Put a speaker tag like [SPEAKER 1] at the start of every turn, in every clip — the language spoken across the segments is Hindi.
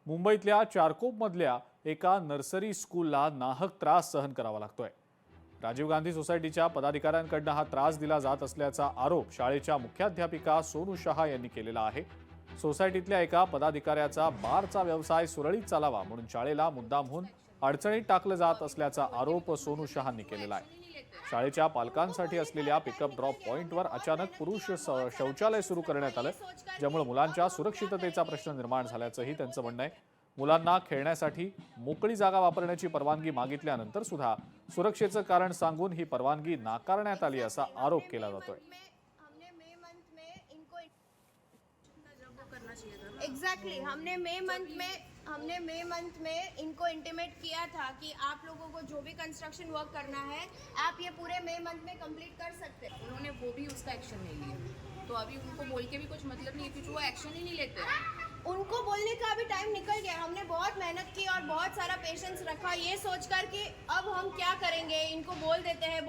[SPEAKER 1] मुंबईतल्या चारकोपमधल्या एका नर्सरी स्कूलला नाहक त्रास सहन करावा लागतोय। राजीव गांधी सोसायटीच्या पदाधिकाऱ्यांकडून हा त्रास दिला जात असल्याचा आरोप शाळेच्या मुख्याध्यापिका सोनू शहा यांनी केलेला आहे। सोसायटीतल्या एका पदाधिकाऱ्याचा बारचा व्यवसाय सुरळीत चालावा म्हणून शाळेला मुद्दामहून अडचणीत टाकलं जात असल्याचा आरोप सोनू शहांनी केलेला आहे। शाळेच्या पालकांसाठी असलेल्या पिकअप ड्रॉप पॉइंटवर अचानक पुरुष शौचालय सुरू करण्यात आलं, ज्यामुळे मुलांच्या सुरक्षिततेचा प्रश्न निर्माण झाल्याचंही त्यांचं म्हणणं आहे। मुलांना खेळण्यासाठी मोकळी जागा वापरण्याची परवानगी मागितल्यानंतर सुद्धा सुरक्षेचं कारण सांगून ही परवानगी नाकारण्यात आली असा आरोप केला जातोय।
[SPEAKER 2] एग्जैक्टली हमने मई मंथ में इनको इंटीमेट किया था कि आप लोगों को जो भी कंस्ट्रक्शन वर्क करना है आप ये पूरे मई मंथ में कंप्लीट कर सकते हैं।
[SPEAKER 3] उन्होंने वो भी उसका एक्शन नहीं लिया, तो अभी उनको बोल के भी कुछ मतलब नहीं है क्योंकि वो एक्शन ही नहीं लेते हैं।
[SPEAKER 2] उनको बोलने का अभी टाइम निकल गया। हमने बहुत मेहनत की और बहुत सारा पेशेंस रखा ये सोचकर कि अब हम क्या करेंगे, इनको बोल देते हैं।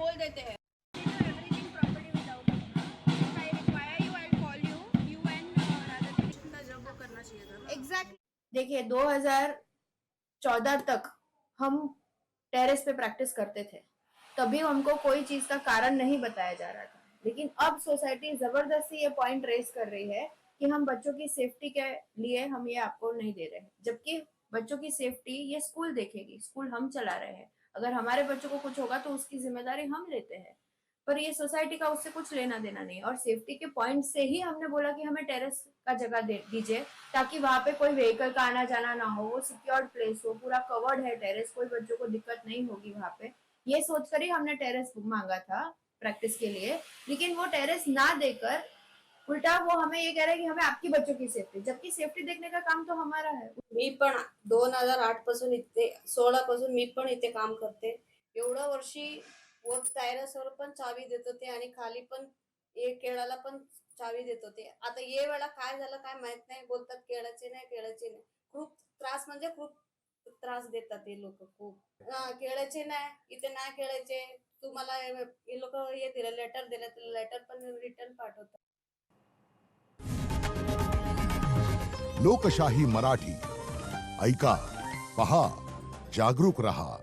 [SPEAKER 2] एग्जैक्टली देखिए 2014 तक हम टेरेस पे प्रैक्टिस करते थे, तभी हमको कोई चीज का कारण नहीं बताया जा रहा था। लेकिन अब सोसाइटी जबरदस्ती ये पॉइंट रेस कर रही है कि हम बच्चों की सेफ्टी के लिए हम ये आपको नहीं दे रहे हैं, जबकि बच्चों की सेफ्टी ये स्कूल देखेगी, स्कूल हम चला रहे हैं। अगर हमारे बच्चों को कुछ होगा तो उसकी जिम्मेदारी हम लेते हैं, पर ये सोसाइटी का उससे कुछ लेना देना नहीं। और सेफ्टी के पॉइंट से ही हमने बोला कि हमें टेरेस का जगह दे दीजिए ताकि वहां पे कोई व्हीकल का आना जाना ना हो, वो सिक्योर्ड प्लेस हो, पूरा कवर्ड है टेरेस, कोई बच्चों को दिक्कत नहीं होगी वहां पे। ये सोचकर ही हमने टेरेस मांगा था प्रैक्टिस के लिए। लेकिन वो टेरेस ना देकर उल्टा वो हमें ये कह रहा है कि हमें आपकी बच्चों की सेफ्टी, जबकि सेफ्टी देखने का काम तो हमारा है।
[SPEAKER 4] मी पण 2008 पासून इथे 16 पासून मी पण इथे काम करते। एवढ्या वर्षी वर टायरसवर पण चावी देत होते आणि खाली पण एक केळाला पण चावी देत होते। आता ये वेळा काय झालं काय माहित नाही, बोलतात केळाचे नाही। खूप त्रास म्हणजे खूप त्रास देतात हे लोक, खूप केळाचे नाही, इथे नाही केळाचे, तुम्हाला हे लोक हे दिलं लेटर दिलं, लेटर पण रिटर्न पाठवतात।
[SPEAKER 5] लोकशाही मराठी ऐका, पहा, जागरूक रहा।